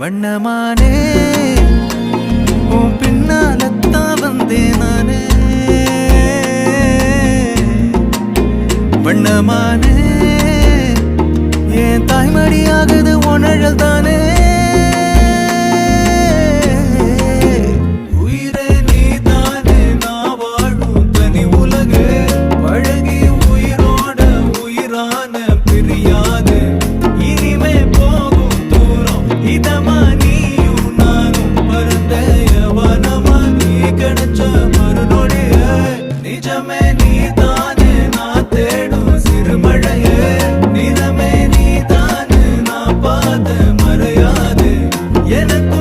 வண்ணமானே உன் பின்னாலத்தான் வந்தேன் நானே வண்ணமானே என் தாய்மடியாகுது உணழல் தானே உயிரே நீ தானே நான் வாழும் தனி உலகு பழகி உயிரோட உயிரான பிரியாது இனிமே போகும் தூரம் இதமா நீயும் நானும் பரந்த யவனமா நீ கிடைச்ச மறுநொடிய நிஜமே நீ தானே நான் தேடும் சிறுமழையே நிறமே நீ தானே நான் பார்த்த மறையாது எனக்கு